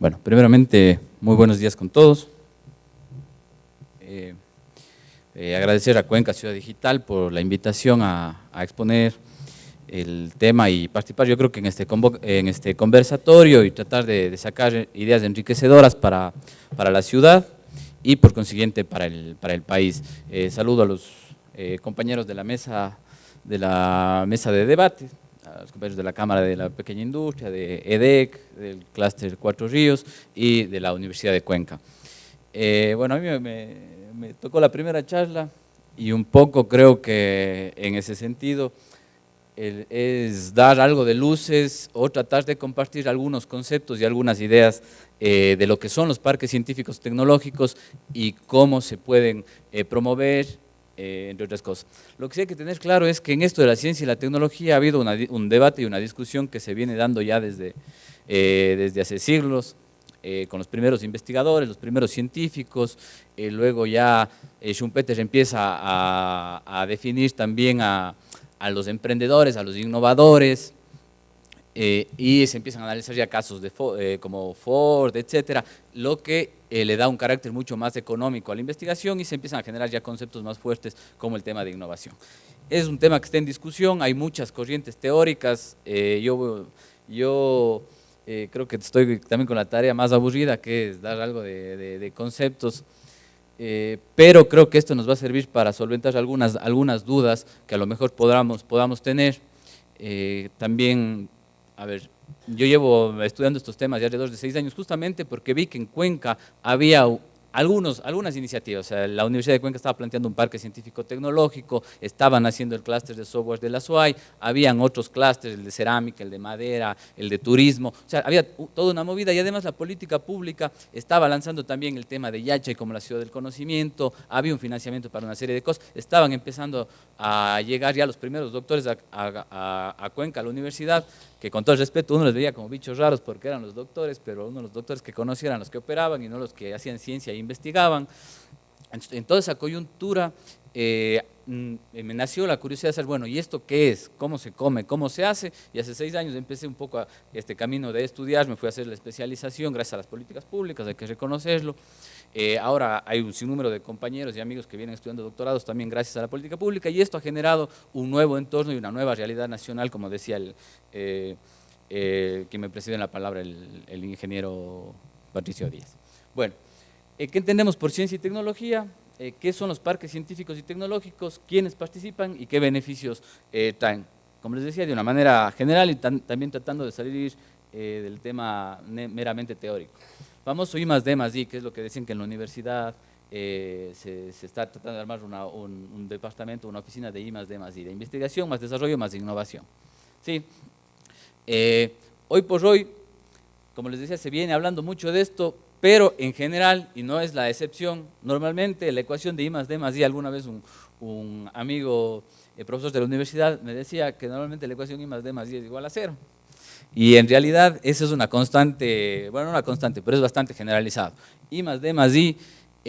Bueno, primeramente, muy buenos días con todos. Agradecer a Cuenca Ciudad Digital por la invitación a exponer el tema y participar, yo creo que en este conversatorio y tratar de sacar ideas enriquecedoras para la ciudad y por consiguiente para el país. Saludo a los compañeros de la mesa de debate, a los compañeros de la Cámara de la Pequeña Industria, de EDEC, del Clúster Cuatro Ríos y de la Universidad de Cuenca. Bueno, a mí me tocó la primera charla y un poco creo que en ese sentido es dar algo de luces o tratar de compartir algunos conceptos y algunas ideas de lo que son los parques científicos tecnológicos y cómo se pueden promover, entre otras cosas. Lo que sí hay que tener claro es que en esto de la ciencia y la tecnología ha habido un debate y una discusión que se viene dando ya desde hace siglos, con los primeros investigadores, los primeros científicos, luego ya Schumpeter empieza a definir también a los emprendedores, a los innovadores, y se empiezan a analizar ya casos como Ford, etcétera, lo que le da un carácter mucho más económico a la investigación y se empiezan a generar ya conceptos más fuertes como el tema de innovación. Es un tema que está en discusión, hay muchas corrientes teóricas, yo creo que estoy también con la tarea más aburrida, que es dar algo de conceptos, pero creo que esto nos va a servir para solventar algunas dudas que a lo mejor podamos tener. También, a ver, yo llevo estudiando estos temas ya alrededor de 6 años, justamente porque vi que en Cuenca había algunas iniciativas. O sea, la Universidad de Cuenca estaba planteando un parque científico-tecnológico, estaban haciendo el clúster de software de la SUAY, habían otros clústeres, el de cerámica, el de madera, el de turismo, o sea, había toda una movida y además la política pública estaba lanzando también el tema de Yachay como la ciudad del conocimiento, había un financiamiento para una serie de cosas, estaban empezando a llegar ya los primeros doctores a Cuenca, a la universidad, que con todo el respeto uno les veía como bichos raros porque eran los doctores, pero uno de los doctores que conocía eran los que operaban y no los que hacían ciencia e investigaban. En toda esa coyuntura me nació la curiosidad de saber, bueno, ¿y esto qué es? ¿Cómo se come? ¿Cómo se hace? Y hace 6 años empecé un poco este camino de estudiar, me fui a hacer la especialización gracias a las políticas públicas, hay que reconocerlo. Ahora hay un sinnúmero de compañeros y amigos que vienen estudiando doctorados también gracias a la política pública y esto ha generado un nuevo entorno y una nueva realidad nacional, como decía quien me preside en la palabra, el ingeniero Patricio Díaz. Bueno, ¿qué entendemos por ciencia y tecnología? ¿Qué son los parques científicos y tecnológicos? ¿Quiénes participan y qué beneficios traen? Como les decía, de una manera general y también tratando de salir del tema meramente teórico. Famoso I+D+I, que es lo que decían que en la universidad se está tratando de armar un departamento, una oficina de I+D+I, de investigación, más desarrollo, más innovación. ¿Sí? Hoy por hoy, como les decía, se viene hablando mucho de esto, pero en general, y no es la excepción, normalmente la ecuación de I+D+I, alguna vez un amigo, profesor de la universidad, me decía que normalmente la ecuación I+D+I es igual a 0. Y en realidad esa es una constante, bueno, no una constante, pero es bastante generalizado. I+D+I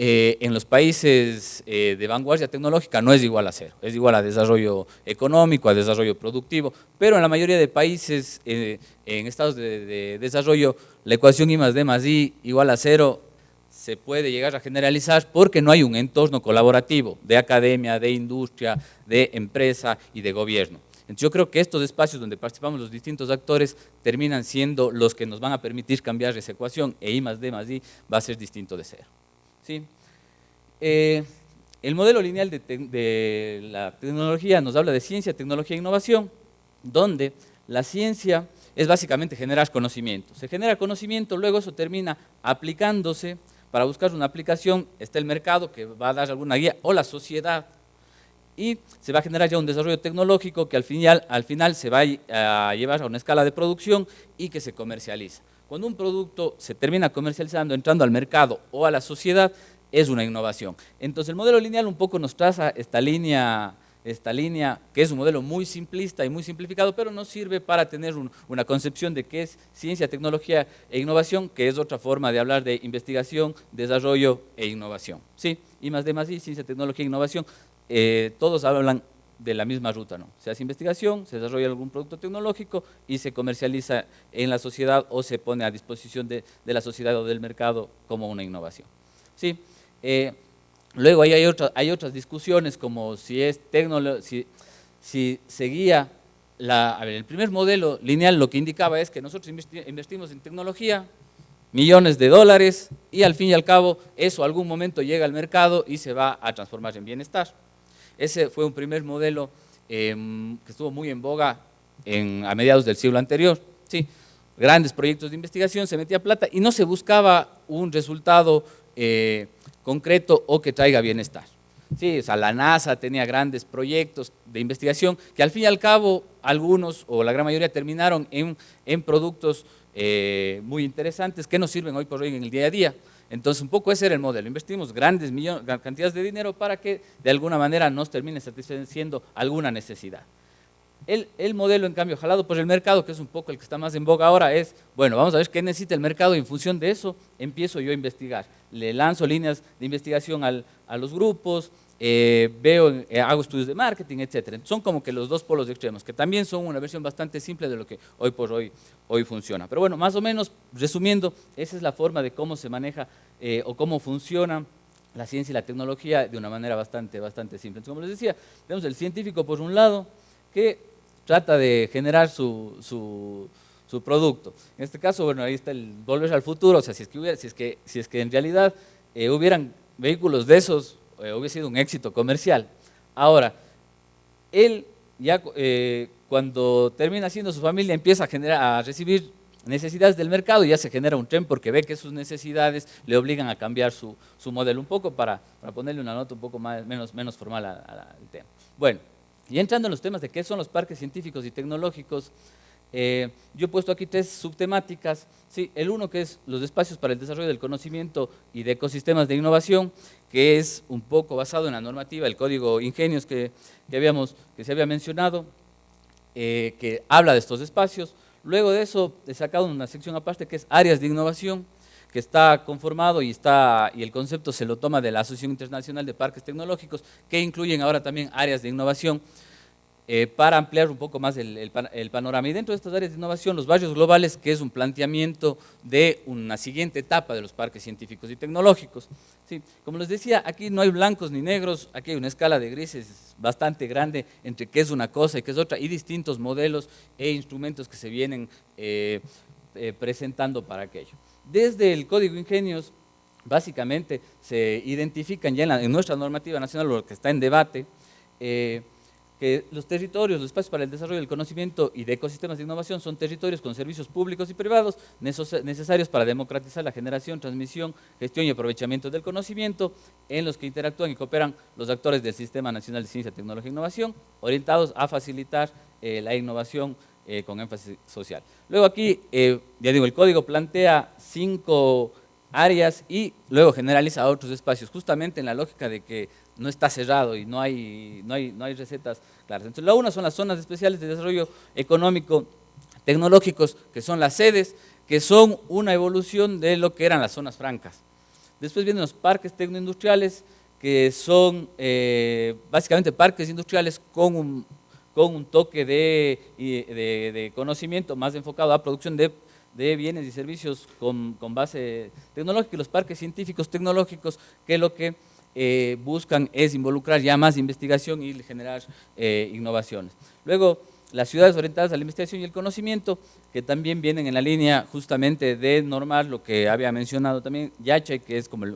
en los países de vanguardia tecnológica no es igual a 0, es igual a desarrollo económico, a desarrollo productivo, pero en la mayoría de países en estados de desarrollo la ecuación I+D+I igual a 0 se puede llegar a generalizar porque no hay un entorno colaborativo de academia, de industria, de empresa y de gobierno. Entonces yo creo que estos espacios donde participamos los distintos actores terminan siendo los que nos van a permitir cambiar esa ecuación e I+D+I va a ser distinto de 0. ¿Sí? El modelo lineal de la tecnología nos habla de ciencia, tecnología e innovación, donde la ciencia es básicamente generar conocimiento. Se genera conocimiento, luego eso termina aplicándose. Para buscar una aplicación está el mercado que va a dar alguna guía o la sociedad y se va a generar ya un desarrollo tecnológico que al final se va a llevar a una escala de producción y que se comercializa. Cuando un producto se termina comercializando, entrando al mercado o a la sociedad, es una innovación. Entonces el modelo lineal un poco nos traza esta línea que es un modelo muy simplista y muy simplificado, pero nos sirve para tener una concepción de qué es ciencia, tecnología e innovación, que es otra forma de hablar de investigación, desarrollo e innovación. ¿Sí? I+D+I, ciencia, tecnología e innovación, todos hablan de la misma ruta, ¿no? Se hace investigación, se desarrolla algún producto tecnológico y se comercializa en la sociedad o se pone a disposición de la sociedad o del mercado como una innovación. ¿Sí? Luego ahí hay otras discusiones como si seguía el primer modelo lineal, lo que indicaba es que nosotros investimos en tecnología, millones de dólares, y al fin y al cabo eso algún momento llega al mercado y se va a transformar en bienestar. Ese fue un primer modelo que estuvo muy en boga a mediados del siglo anterior. Sí, grandes proyectos de investigación, se metía plata y no se buscaba un resultado concreto o que traiga bienestar. Sí, o sea, la NASA tenía grandes proyectos de investigación que al fin y al cabo algunos o la gran mayoría terminaron en productos muy interesantes que nos sirven hoy por hoy en el día a día. Entonces un poco ese era el modelo, investimos grandes cantidades de dinero para que de alguna manera nos termine satisfaciendo alguna necesidad. El modelo, en cambio, jalado por el mercado, que es un poco el que está más en boga ahora, es, bueno, vamos a ver qué necesita el mercado y en función de eso empiezo yo a investigar. Le lanzo líneas de investigación a los grupos, hago estudios de marketing, etc. Son como que los dos polos extremos, que también son una versión bastante simple de lo que hoy por hoy funciona. Pero bueno, más o menos, resumiendo, esa es la forma de cómo se maneja o cómo funciona la ciencia y la tecnología de una manera bastante simple. Entonces, como les decía, tenemos el científico por un lado, que trata de generar su producto. En este caso, bueno, ahí está el volver al futuro, o sea, si es que en realidad hubieran vehículos de esos, hubiera sido un éxito comercial. Ahora, él ya cuando termina haciendo su familia empieza a recibir necesidades del mercado y ya se genera un tren porque ve que sus necesidades le obligan a cambiar su modelo un poco para ponerle una nota un poco menos formal al tema. Bueno, y entrando en los temas de qué son los parques científicos y tecnológicos, yo he puesto aquí tres subtemáticas. Sí, el uno que es los espacios para el desarrollo del conocimiento y de ecosistemas de innovación, que es un poco basado en la normativa, el código Ingenios que se había mencionado, que habla de estos espacios. Luego de eso he sacado una sección aparte que es áreas de innovación, que está conformado y el concepto se lo toma de la Asociación Internacional de Parques Tecnológicos, que incluyen ahora también áreas de innovación, para ampliar un poco más el panorama. Y dentro de estas áreas de innovación, los barrios globales, que es un planteamiento de una siguiente etapa de los parques científicos y tecnológicos. Sí, como les decía, aquí no hay blancos ni negros, aquí hay una escala de grises bastante grande entre qué es una cosa y qué es otra, y distintos modelos e instrumentos que se vienen presentando para aquello. Desde el Código Ingenios, básicamente se identifican ya en nuestra normativa nacional, lo que está en debate, que los territorios, los espacios para el desarrollo del conocimiento y de ecosistemas de innovación son territorios con servicios públicos y privados necesarios para democratizar la generación, transmisión, gestión y aprovechamiento del conocimiento, en los que interactúan y cooperan los actores del Sistema Nacional de Ciencia, Tecnología e Innovación, orientados a facilitar la innovación con énfasis social. Luego aquí, ya digo, el código plantea 5 áreas y luego generaliza a otros espacios, justamente en la lógica de que no está cerrado y no hay recetas claras. Entonces, la una son las zonas especiales de desarrollo económico tecnológicos, que son las sedes, que son una evolución de lo que eran las zonas francas. Después vienen los parques tecnoindustriales, que son básicamente parques industriales con un toque de conocimiento más enfocado a producción de bienes y servicios con base tecnológica, y los parques científicos tecnológicos, que lo que buscan es involucrar ya más investigación y generar innovaciones. Luego, las ciudades orientadas a la investigación y el conocimiento, que también vienen en la línea justamente de normar lo que había mencionado también Yache, que es como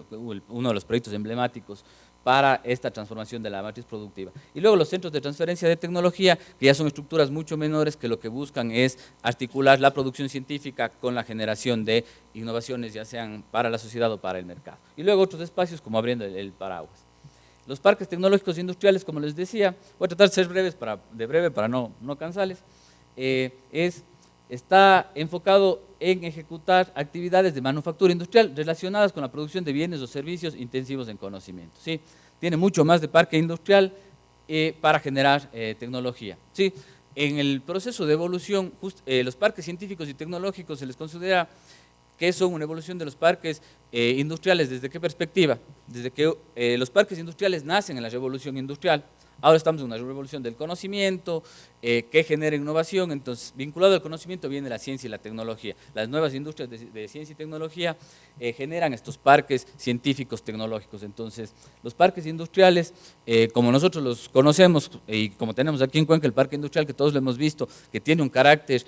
uno de los proyectos emblemáticos para esta transformación de la matriz productiva. Y luego los centros de transferencia de tecnología, que ya son estructuras mucho menores, que lo que buscan es articular la producción científica con la generación de innovaciones, ya sean para la sociedad o para el mercado. Y luego otros espacios como abriendo el paraguas. Los parques tecnológicos industriales, como les decía, voy a tratar de ser breve para no cansarles, está enfocado en ejecutar actividades de manufactura industrial relacionadas con la producción de bienes o servicios intensivos en conocimiento. ¿Sí? Tiene mucho más de parque industrial para generar tecnología. ¿Sí? En el proceso de evolución, los parques científicos y tecnológicos se les considera que son una evolución de los parques industriales. ¿Desde qué perspectiva? Desde que los parques industriales nacen en la revolución industrial. Ahora estamos en una revolución del conocimiento que genera innovación, entonces vinculado al conocimiento viene la ciencia y la tecnología. Las nuevas industrias de ciencia y tecnología generan estos parques científicos tecnológicos. Entonces, los parques industriales, como nosotros los conocemos y como tenemos aquí en Cuenca el parque industrial que todos lo hemos visto, que tiene un carácter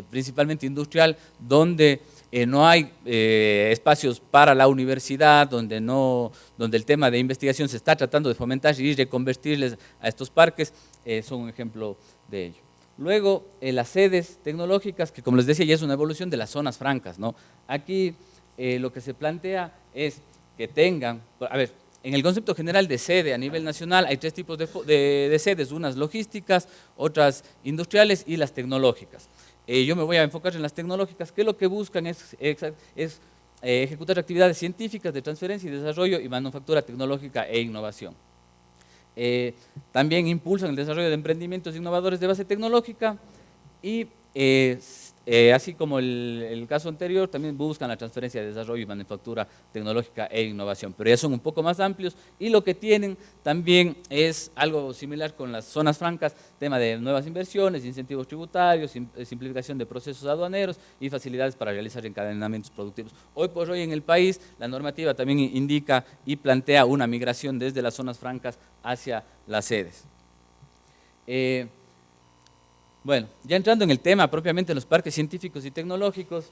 principalmente industrial, donde no hay espacios para la universidad, donde el tema de investigación se está tratando de fomentar y reconvertirles a estos parques, son un ejemplo de ello. Luego, las sedes tecnológicas, que como les decía, ya es una evolución de las zonas francas, ¿no? Aquí lo que se plantea es que tengan, a ver, en el concepto general de sede a nivel nacional hay tres tipos de sedes, unas logísticas, otras industriales y las tecnológicas. Yo me voy a enfocar en las tecnológicas, que lo que buscan es ejecutar actividades científicas de transferencia y desarrollo y manufactura tecnológica e innovación. También impulsan el desarrollo de emprendimientos innovadores de base tecnológica y así como el caso anterior, también buscan la transferencia de desarrollo y manufactura tecnológica e innovación, pero ya son un poco más amplios y lo que tienen también es algo similar con las zonas francas, tema de nuevas inversiones, incentivos tributarios, simplificación de procesos aduaneros y facilidades para realizar encadenamientos productivos. Hoy por hoy en el país la normativa también indica y plantea una migración desde las zonas francas hacia las sedes. Bueno, ya entrando en el tema propiamente de los parques científicos y tecnológicos,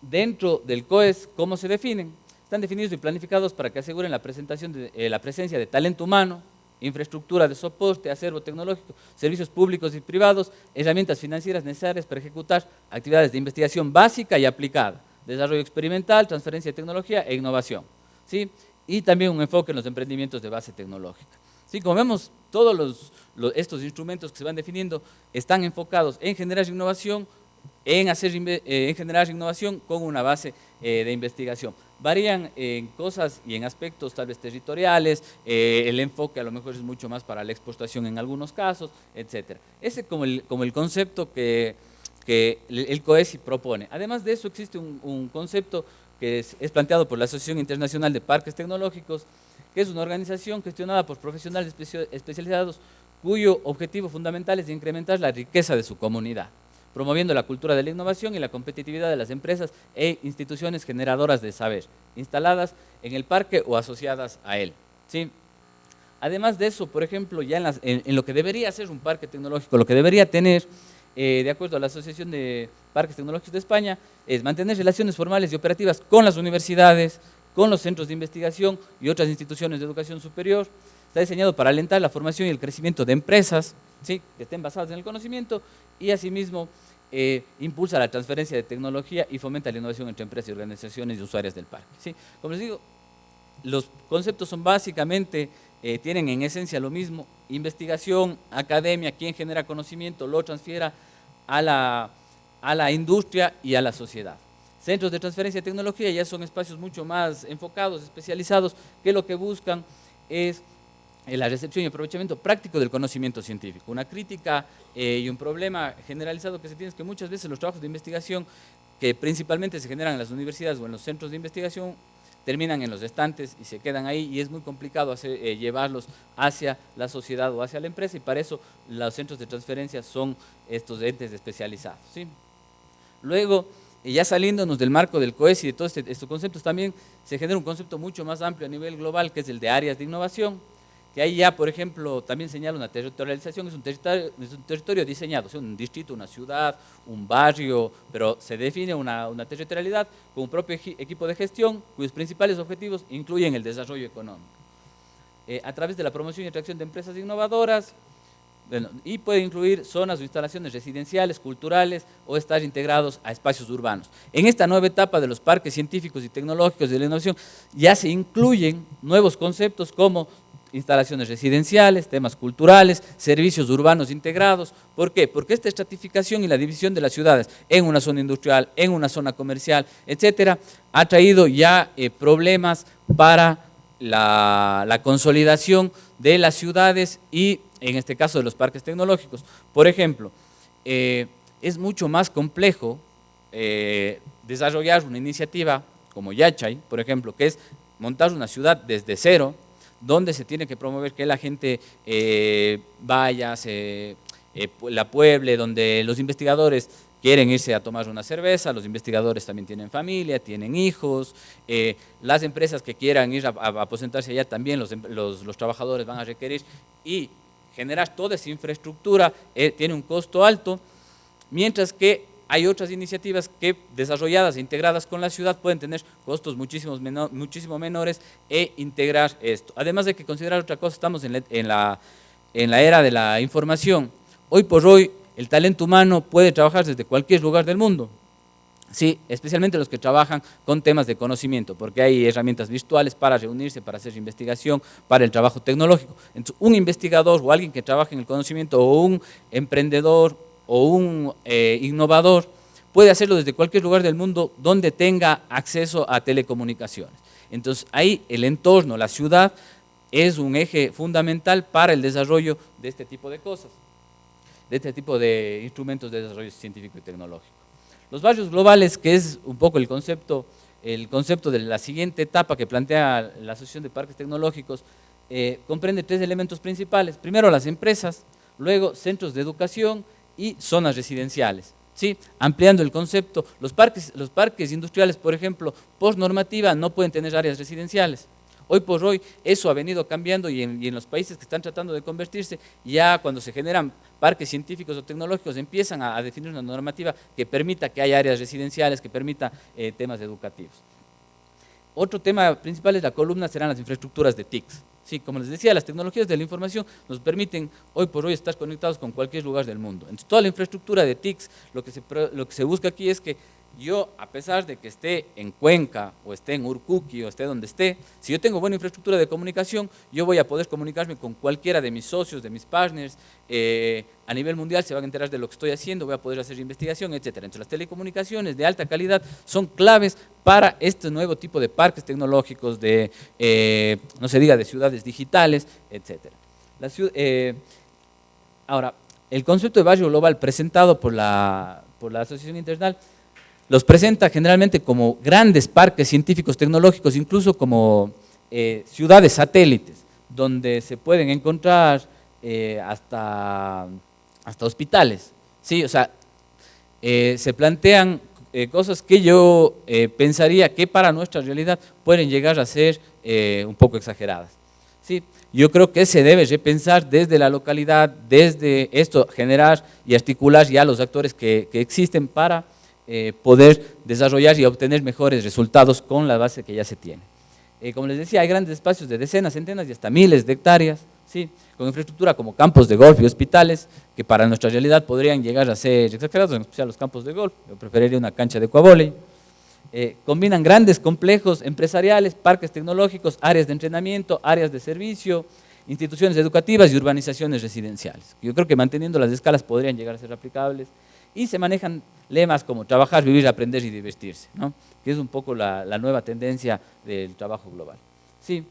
dentro del COES, ¿cómo se definen? Están definidos y planificados para que aseguren la presencia de talento humano, infraestructura de soporte, acervo tecnológico, servicios públicos y privados, herramientas financieras necesarias para ejecutar actividades de investigación básica y aplicada, desarrollo experimental, transferencia de tecnología e innovación, ¿sí? Y también un enfoque en los emprendimientos de base tecnológica. Sí, como vemos, todos estos instrumentos que se van definiendo están enfocados en generar innovación, en generar innovación con una base de investigación. Varían en cosas y en aspectos tal vez territoriales, el enfoque a lo mejor es mucho más para la exportación en algunos casos, etc. Ese es como el concepto que el COESI propone. Además de eso existe un concepto que es planteado por la Asociación Internacional de Parques Tecnológicos, que es una organización gestionada por profesionales especializados cuyo objetivo fundamental es incrementar la riqueza de su comunidad, promoviendo la cultura de la innovación y la competitividad de las empresas e instituciones generadoras de saber, instaladas en el parque o asociadas a él, ¿sí? Además de eso, por ejemplo, ya en lo que debería ser un parque tecnológico, lo que debería tener, de acuerdo a la Asociación de Parques Tecnológicos de España, es mantener relaciones formales y operativas con las universidades, con los centros de investigación y otras instituciones de educación superior. Está diseñado para alentar la formación y el crecimiento de empresas, ¿sí?, que estén basadas en el conocimiento y asimismo impulsa la transferencia de tecnología y fomenta la innovación entre empresas y organizaciones y usuarias del parque, ¿sí? Como les digo, los conceptos son básicamente, tienen en esencia lo mismo: investigación, academia, quien genera conocimiento, lo transfiera a la industria y a la sociedad. Centros de transferencia de tecnología ya son espacios mucho más enfocados, especializados, que lo que buscan es la recepción y aprovechamiento práctico del conocimiento científico. Una crítica y un problema generalizado que se tiene es que muchas veces los trabajos de investigación que principalmente se generan en las universidades o en los centros de investigación terminan en los estantes y se quedan ahí, y es muy complicado llevarlos hacia la sociedad o hacia la empresa, y para eso los centros de transferencia son estos entes especializados, ¿sí? Luego, ya saliéndonos del marco del COES y de todos estos conceptos, también se genera un concepto mucho más amplio a nivel global, que es el de áreas de innovación, que ahí ya, por ejemplo, también señala una territorialización, es un territorio diseñado, o sea, un distrito, una ciudad, un barrio, pero se define una territorialidad con un propio equipo de gestión, cuyos principales objetivos incluyen el desarrollo económico, a través de la promoción y atracción de empresas innovadoras. Bueno, y puede incluir zonas o instalaciones residenciales, culturales, o estar integrados a espacios urbanos. En esta nueva etapa de los parques científicos y tecnológicos de la innovación ya se incluyen nuevos conceptos como instalaciones residenciales, temas culturales, servicios urbanos integrados. ¿Por qué? Porque esta estratificación y la división de las ciudades en una zona industrial, en una zona comercial, etcétera, ha traído ya problemas para la consolidación de las ciudades y, en este caso, de los parques tecnológicos. Por ejemplo, es mucho más complejo desarrollar una iniciativa como Yachay, por ejemplo, que es montar una ciudad desde cero, donde se tiene que promover que la gente vaya, la pueble, donde los investigadores quieren irse a tomar una cerveza, los investigadores también tienen familia, tienen hijos, las empresas que quieran ir a aposentarse allá también, los trabajadores van a requerir, y generar toda esa infraestructura tiene un costo alto, mientras que hay otras iniciativas que desarrolladas e integradas con la ciudad pueden tener costos muchísimo menores e integrar esto. Además de que considerar otra cosa, estamos en la era de la información. Hoy por hoy el talento humano puede trabajar desde cualquier lugar del mundo, sí, especialmente los que trabajan con temas de conocimiento, porque hay herramientas virtuales para reunirse, para hacer investigación, para el trabajo tecnológico. Entonces, un investigador o alguien que trabaje en el conocimiento, o un emprendedor o un innovador, puede hacerlo desde cualquier lugar del mundo donde tenga acceso a telecomunicaciones. Entonces, ahí el entorno, la ciudad, es un eje fundamental para el desarrollo de este tipo de cosas, de este tipo de instrumentos de desarrollo científico y tecnológico. Los barrios globales, que es un poco el concepto de la siguiente etapa que plantea la Asociación de Parques Tecnológicos, comprende 3 elementos principales. Primero, las empresas, luego centros de educación y zonas residenciales. ¿Sí? Ampliando el concepto, los parques industriales, por ejemplo, por normativa no pueden tener áreas residenciales. Hoy por hoy eso ha venido cambiando, y en los países que están tratando de convertirse, ya cuando se generan parques científicos o tecnológicos empiezan a definir una normativa que permita que haya áreas residenciales, que permita temas educativos. Otro tema principal es la columna, serán las infraestructuras de TICs. Sí, como les decía, las tecnologías de la información nos permiten hoy por hoy estar conectados con cualquier lugar del mundo. Entonces, toda la infraestructura de TICs, lo que se busca aquí es que yo, a pesar de que esté en Cuenca, o esté en Urcuqui, o esté donde esté, si yo tengo buena infraestructura de comunicación, yo voy a poder comunicarme con cualquiera de mis socios, de mis partners, a nivel mundial se van a enterar de lo que estoy haciendo, voy a poder hacer investigación, etc. Entonces, las telecomunicaciones de alta calidad son claves para este nuevo tipo de parques tecnológicos, no se diga de ciudades digitales, etc. Ahora, el concepto de barrio global presentado por la Asociación Internacional los presenta generalmente como grandes parques científicos tecnológicos, incluso como ciudades satélites, donde se pueden encontrar hasta hospitales. ¿Sí? O sea, se plantean cosas que yo pensaría que para nuestra realidad pueden llegar a ser un poco exageradas. ¿Sí? Yo creo que se debe repensar desde la localidad, desde esto, generar y articular ya los actores que existen para poder desarrollar y obtener mejores resultados con la base que ya se tiene. Como les decía, hay grandes espacios de decenas, centenas y hasta miles de hectáreas, ¿sí? Con infraestructura como campos de golf y hospitales, que para nuestra realidad podrían llegar a ser exagerados, en especial los campos de golf. Yo preferiría una cancha de aquavóley. Combinan grandes complejos empresariales, parques tecnológicos, áreas de entrenamiento, áreas de servicio, instituciones educativas y urbanizaciones residenciales. Yo creo que manteniendo las escalas podrían llegar a ser aplicables, y se manejan lemas como trabajar, vivir, aprender y divertirse, ¿no? Que es un poco la nueva tendencia del trabajo global. Sí.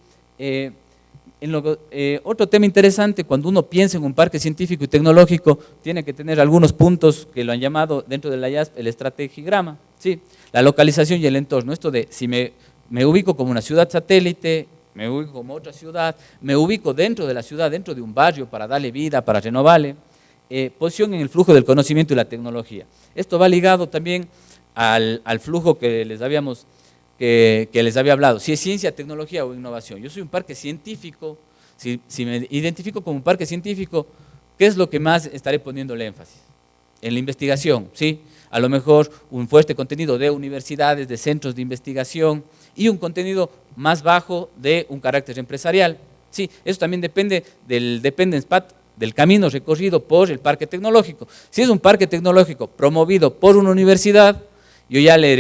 Otro tema interesante, cuando uno piensa en un parque científico y tecnológico, tiene que tener algunos puntos que lo han llamado dentro de la IASP el estrategigrama, ¿sí? La localización y el entorno. Esto de si me ubico como una ciudad satélite, me ubico como otra ciudad, me ubico dentro de la ciudad, dentro de un barrio para darle vida, para renovarle. Posición en el flujo del conocimiento y la tecnología. Esto va ligado también al flujo que les había hablado, si es ciencia, tecnología o innovación. Yo soy un parque científico, si me identifico como un parque científico, ¿qué es lo que más estaré poniéndole énfasis? En la investigación, ¿sí? A lo mejor un fuerte contenido de universidades, de centros de investigación, y un contenido más bajo de un carácter empresarial. Sí, eso también depende del dependence path, del camino recorrido por el parque tecnológico. Si es un parque tecnológico promovido por una universidad, yo ya le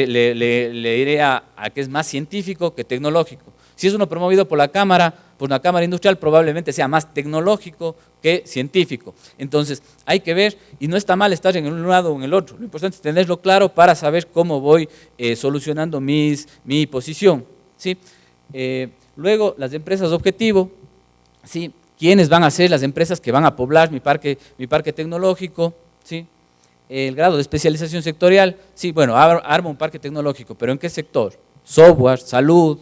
iré a que es más científico que tecnológico. Si es uno promovido por una cámara industrial, probablemente sea más tecnológico que científico. Entonces, hay que ver, y no está mal estar en un lado o en el otro. Lo importante es tenerlo claro para saber cómo voy solucionando mi posición. ¿Sí? Luego, las empresas objetivo, ¿sí? ¿Quiénes van a ser las empresas que van a poblar mi parque tecnológico? ¿Sí? El grado de especialización sectorial, sí, bueno, arma un parque tecnológico, pero ¿en qué sector? Software, salud,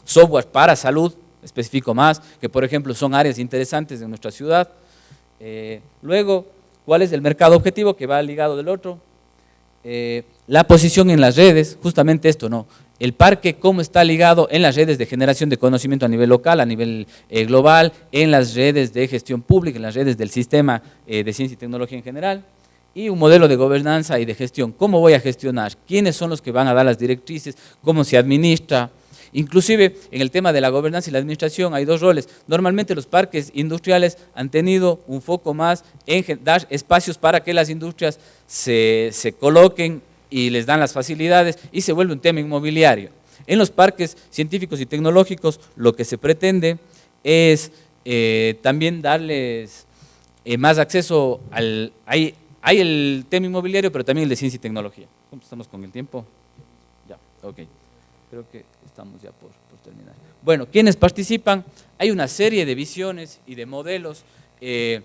software para salud, especifico más, que por ejemplo son áreas interesantes de nuestra ciudad. Luego, ¿cuál es el mercado objetivo que va ligado del otro? La posición en las redes, justamente esto, ¿no? El parque, cómo está ligado en las redes de generación de conocimiento a nivel local, a nivel global, en las redes de gestión pública, en las redes del sistema de ciencia y tecnología en general, y un modelo de gobernanza y de gestión. ¿Cómo voy a gestionar? ¿Quiénes son los que van a dar las directrices? ¿Cómo se administra? Inclusive en el tema de la gobernanza y la administración hay dos roles. Normalmente los parques industriales han tenido un foco más en dar espacios para que las industrias se coloquen y les dan las facilidades y se vuelve un tema inmobiliario. En los parques científicos y tecnológicos lo que se pretende es también darles más acceso al... Hay el tema inmobiliario, pero también el de ciencia y tecnología. ¿Cómo estamos con el tiempo? Ya, ok. Creo que estamos ya por terminar. Bueno, ¿quiénes participan? Hay una serie de visiones y de modelos que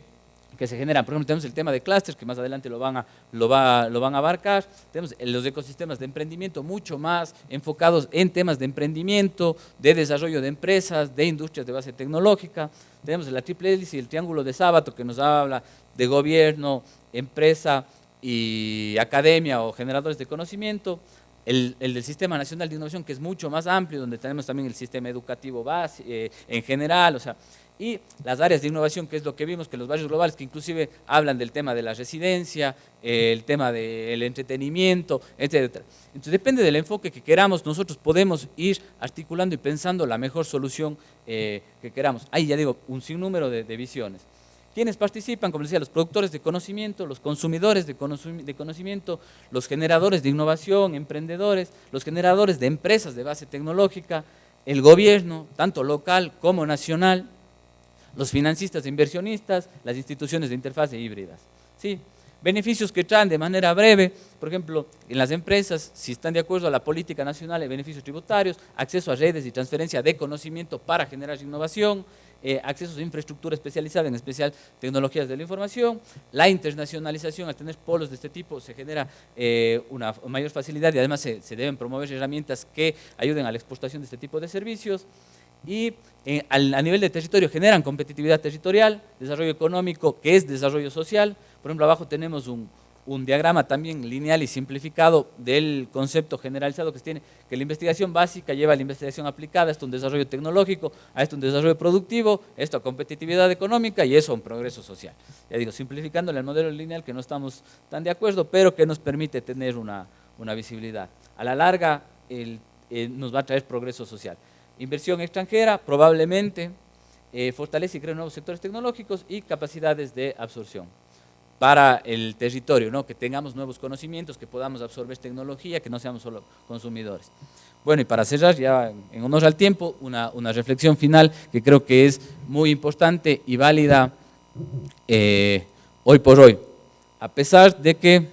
se generan. Por ejemplo, tenemos el tema de clústeres, que más adelante lo van a abarcar. Tenemos los ecosistemas de emprendimiento mucho más enfocados en temas de emprendimiento, de desarrollo de empresas, de industrias de base tecnológica. Tenemos la triple hélice y el triángulo de Sábato, que nos habla de gobierno, empresa y academia o generadores de conocimiento. El del Sistema Nacional de Innovación, que es mucho más amplio, donde tenemos también el sistema educativo base, en general, o sea, y las áreas de innovación, que es lo que vimos, que los barrios globales, que inclusive hablan del tema de la residencia, el tema del entretenimiento, etc. Entonces, depende del enfoque que queramos, nosotros podemos ir articulando y pensando la mejor solución que queramos. Ahí ya digo, un sinnúmero de visiones. ¿Quiénes participan? Como les decía, los productores de conocimiento, los consumidores de conocimiento, los generadores de innovación, emprendedores, los generadores de empresas de base tecnológica, el gobierno, tanto local como nacional, los financistas e inversionistas, las instituciones de interfase híbridas. ¿Sí? Beneficios que traen de manera breve, por ejemplo, en las empresas, si están de acuerdo a la política nacional de beneficios tributarios, acceso a redes y transferencia de conocimiento para generar innovación, acceso a infraestructura especializada, en especial tecnologías de la información, la internacionalización. Al tener polos de este tipo se genera una mayor facilidad y además se deben promover herramientas que ayuden a la exportación de este tipo de servicios. Y a nivel de territorio generan competitividad territorial, desarrollo económico, que es desarrollo social. Por ejemplo, abajo tenemos un diagrama también lineal y simplificado del concepto generalizado que se tiene, que la investigación básica lleva a la investigación aplicada, esto un desarrollo tecnológico, a esto un desarrollo productivo, esto a competitividad económica y eso a un progreso social. Ya digo, simplificándole el modelo lineal, que no estamos tan de acuerdo, pero que nos permite tener una visibilidad. A la larga nos va a traer progreso social. Inversión extranjera, probablemente, fortalece y crea nuevos sectores tecnológicos y capacidades de absorción para el territorio, ¿no? Que tengamos nuevos conocimientos, que podamos absorber tecnología, que no seamos solo consumidores. Bueno, y para cerrar, ya en honor al tiempo, una reflexión final que creo que es muy importante y válida hoy por hoy, a pesar de que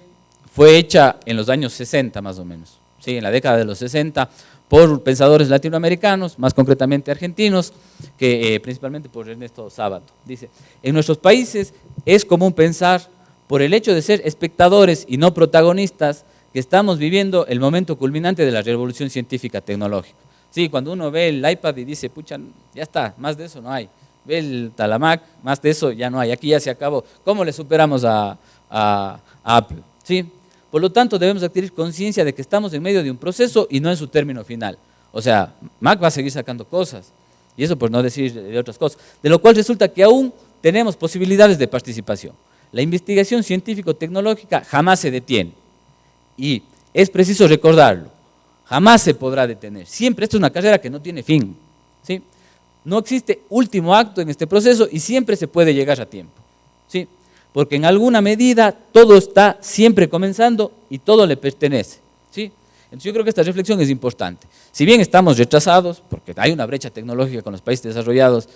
fue hecha en los años 60 más o menos, ¿sí? En la década de los 60, por pensadores latinoamericanos, más concretamente argentinos, que principalmente por Ernesto Sábato. Dice, en nuestros países es común pensar, por el hecho de ser espectadores y no protagonistas, que estamos viviendo el momento culminante de la revolución científica tecnológica. Sí, cuando uno ve el iPad y dice, pucha, ya está, más de eso no hay. Ve el Talamac, más de eso ya no hay, aquí ya se acabó. ¿Cómo le superamos a Apple? ¿Sí? Por lo tanto, debemos adquirir conciencia de que estamos en medio de un proceso y no en su término final. O sea, Mac va a seguir sacando cosas, y eso por no decir de otras cosas, de lo cual resulta que aún tenemos posibilidades de participación. La investigación científico-tecnológica jamás se detiene, y es preciso recordarlo, jamás se podrá detener. Siempre, esto es una carrera que no tiene fin, ¿sí? No existe último acto en este proceso y siempre se puede llegar a tiempo, ¿sí? Porque en alguna medida todo está siempre comenzando y todo le pertenece, ¿sí? Entonces yo creo que esta reflexión es importante. Si bien estamos retrasados, porque hay una brecha tecnológica con los países desarrollados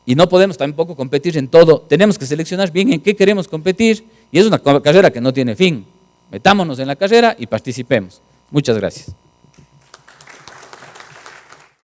y no podemos tampoco competir en todo, tenemos que seleccionar bien en qué queremos competir y es una carrera que no tiene fin. Metámonos en la carrera y participemos. Muchas gracias.